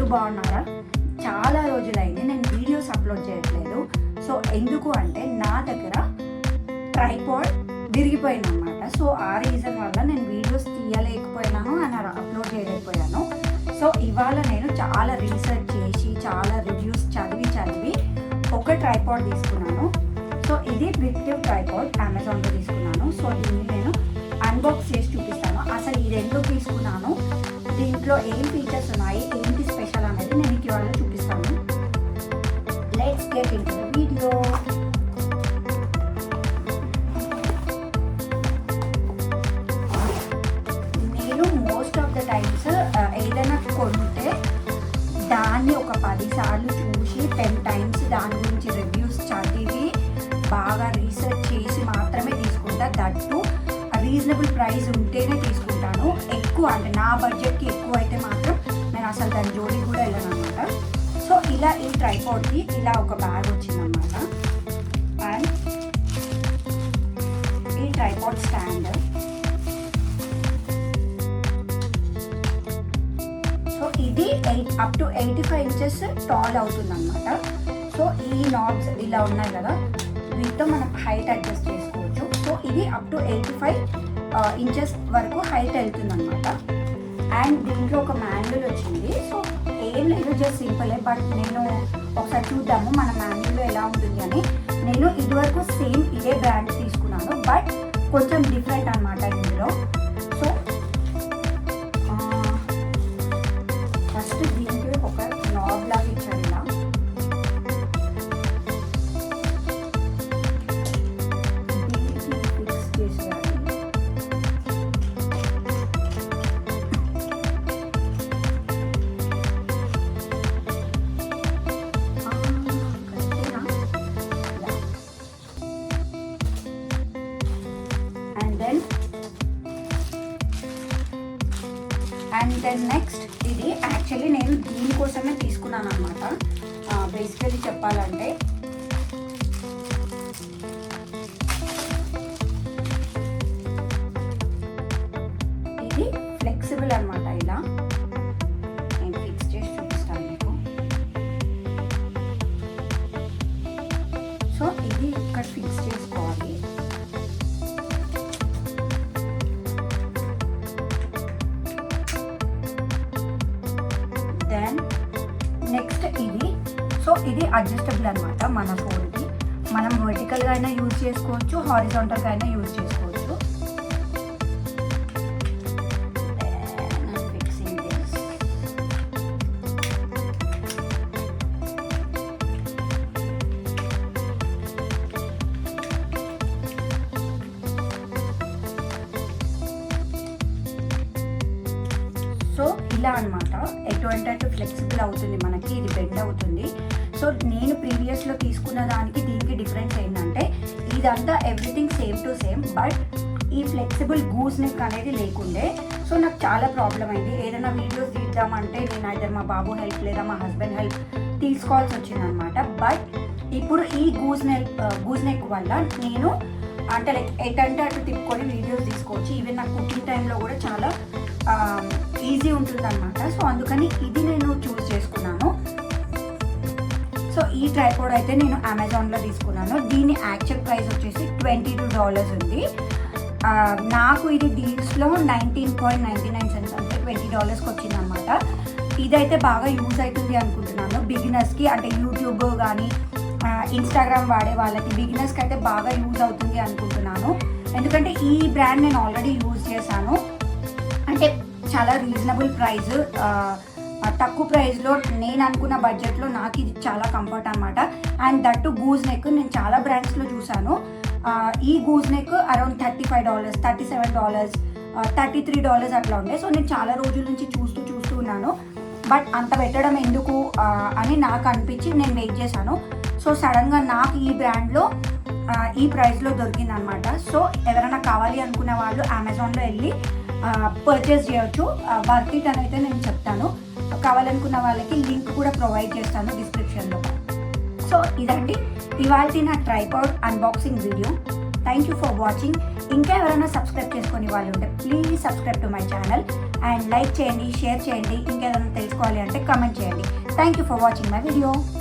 అందరూ బాగున్నారా? చాలా రోజులైంది నేను వీడియోస్ అప్లోడ్ చేయట్లేదు. సో ఎందుకు అంటే నా దగ్గర ట్రైపాడ్ విరిగిపోయింది అనమాట. సో ఆ రీజన్ వల్ల నేను వీడియోస్ తీయలేకపోయినాను అండ్ అప్లోడ్ చేయలేకపోయాను. సో ఇవాళ నేను చాలా రీసెర్చ్ చేసి చాలా రివ్యూస్ చదివి ఒక ట్రైపాడ్ తీసుకున్నాను. సో ఇది బ్రిక్టివ్ ట్రైపాడ్ అమెజాన్లో తీసుకున్నాను. సో దీన్ని నేను అన్బాక్స్ చేసి చూపిస్తాను. అసలు ఇది ఎందుకు తీసుకున్నాను, దీంట్లో ఏం ఫీచర్స్ ఉన్నాయి, ఏంటి స్పెషల్ అనేది నేను ఇవాళ చూపిస్తాను. Let's get into the video. నేను మోస్ట్ ఆఫ్ ద టైమ్స్ ఏదైనా కొంటే దాన్ని ఒక 10 సార్లు చూసి 10 టైమ్స్ దాని గురించి రివ్యూస్ చదివి బాగా రీసెర్చ్ చేసి మాత్రమే తీసుకుంటా. దట్టు రీజనబుల్ ప్రైస్ ఉంటేనే తీసుకుంటాను. ఎక్కువ అంటే నా బడ్జెట్కి ఎక్కువ అయితే మాత్రం నేను అసలు దాని జోడి కూడా వెళ్ళను అనమాట. సో ఇలా ఈ ట్రైపాడ్కి ఇలా ఒక బ్యాగ్ వచ్చిందనమాట. అండ్ ఈ ట్రైపాడ్ స్టాండ్. సో ఇది అప్ టు 85 ఇంచెస్ టాల్ అవుతుందన్నమాట. సో ఈ నాబ్స్ ఇలా ఉన్నాయి కదా, వీటితో మనం హైట్ అడ్జస్ట్ చేసుకోవచ్చు. సో ఇది అప్ టు 85 ఇంచెస్ వరకు హైట్ వెళ్తుందన్నమాట. అండ్ దీంట్లో ఒక మాన్యువల్ వచ్చింది. సో ఏం లేదు, జస్ట్ సింపులే. బట్ నేను ఒకసారి చూద్దాము మన మాన్యువల్లో ఎలా ఉంటుంది అని. నేను ఇదివరకు సేమ్ ఇదే బ్రాండ్ తీసుకున్నాను, బట్ కొంచెం డిఫరెంట్ అనమాట ఇందులో. సో ఫస్ట్ దీంట్లో ఒక నాబ్ లాగా ఇచ్చాడు ఇలా. అండ్ దెన్ నెక్స్ట్ ఇది యాక్చువల్లీ నేను దీనికోసమే తీసుకున్నాను అనమాట. బేసికలీ చెప్పాలంటే ఇది ఫ్లెక్సిబుల్ అనమాట. ఇలా నేను ఫిక్స్ చేసి చూపిస్తాను మీకు. సో ఇది ఇక్కడ ఫిక్స్ చేసుకోవాలి. దెన్ నెక్స్ట్ ఇది. సో ఇది అడ్జస్టబుల్ అనమాట. మన ఫోన్కి మనం వర్టికల్గా అయినా యూజ్ చేసుకోవచ్చు, హారిజాంటల్గా అయినా యూజ్ చేసుకోవచ్చు. సో ఇలా అనమాట, ఎటువంటి అటు ఫ్లెక్సిబుల్ అవుతుంది మనకి, ఇది బెండ్ అవుతుంది. సో నేను ప్రీవియస్లో తీసుకున్న దానికి దీనికి డిఫరెన్స్ ఏంటంటే ఇదంతా everything same to same, but ఈ ఫ్లెక్సిబుల్ గూస్ నెక్ అనేది లేకుండే. సో నాకు చాలా ప్రాబ్లం అయింది. ఏదైనా వీడియోస్ తీద్దామంటే నేను అయితే మా బాబు హెల్ప్ లేదా మా హస్బెండ్ హెల్ప్ తీసుకోవాల్సి వచ్చిందనమాట. బట్ ఇప్పుడు ఈ గూస్ నెక్ వల్ల నేను అంటే లైక్ ఎటంటే అటు తిప్పుకొని వీడియోస్ తీసుకోవచ్చు. ఈవెన్ నాకు కుకింగ్ టైంలో కూడా చాలా ఈజీ ఉంటుందన్నమాట. సో అందుకని ఇది నేను చూస్ చేసుకున్నాను. సో ఈ ట్రైపాడ్ అయితే నేను అమెజాన్లో తీసుకున్నాను. దీని యాక్చువల్ ప్రైస్ వచ్చేసి $22 ఉంది. నాకు ఇది డీల్స్లో 19.99 cents అంటే $20కి వచ్చిందనమాట. ఇదైతే బాగా యూజ్ అవుతుంది అనుకుంటున్నాను బిగినర్స్కి. అంటే యూట్యూబ్ కానీ ఇన్స్టాగ్రామ్ వాడే వాళ్ళకి బిగినర్స్కి అయితే బాగా యూజ్ అవుతుంది అనుకుంటున్నాను. ఎందుకంటే ఈ బ్రాండ్ నేను ఆల్రెడీ యూజ్ చేశాను. అంటే చాలా రీజనబుల్ ప్రైస్, తక్కువ ప్రైస్లో నేను అనుకున్న బడ్జెట్లో నాకు ఇది చాలా కంఫర్ట్ అనమాట. అండ్ దట్టు గూజ్ నెక్ నేను చాలా బ్రాండ్స్లో చూశాను. ఈ గూజ్ నెక్ అరౌండ్ $35, $37, $33 అట్లా ఉండే. సో నేను చాలా రోజుల నుంచి చూస్తూ ఉన్నాను. బట్ అంత పెట్టడం ఎందుకు అని నాకు అనిపించి నేను వెయిట్ చేశాను. సో సడన్గా నాకు ఈ బ్రాండ్లో ఈ ప్రైస్లో దొరికిందనమాట. సో ఎవరైనా కావాలి అనుకునే వాళ్ళు అమెజాన్లో వెళ్ళి పర్చేస్ చేయొచ్చు. వర్త్ ఇట్ అని అయితే నేను చెప్తాను. కావాలనుకున్న వాళ్ళకి లింక్ కూడా ప్రొవైడ్ చేస్తాను డిస్క్రిప్షన్లో. సో ఇదండి ఇవాళ నా tripod unboxing video. Thank you for watching. ఇంకా ఎవరైనా సబ్స్క్రైబ్ చేసుకునే వాళ్ళు ఉంటే please subscribe to my channel and like చేయండి, షేర్ చేయండి. ఇంకేదైనా తెలుసు తీసుకోవాలి అంటే కమెంట్ చేయండి. Thank you for watching my video.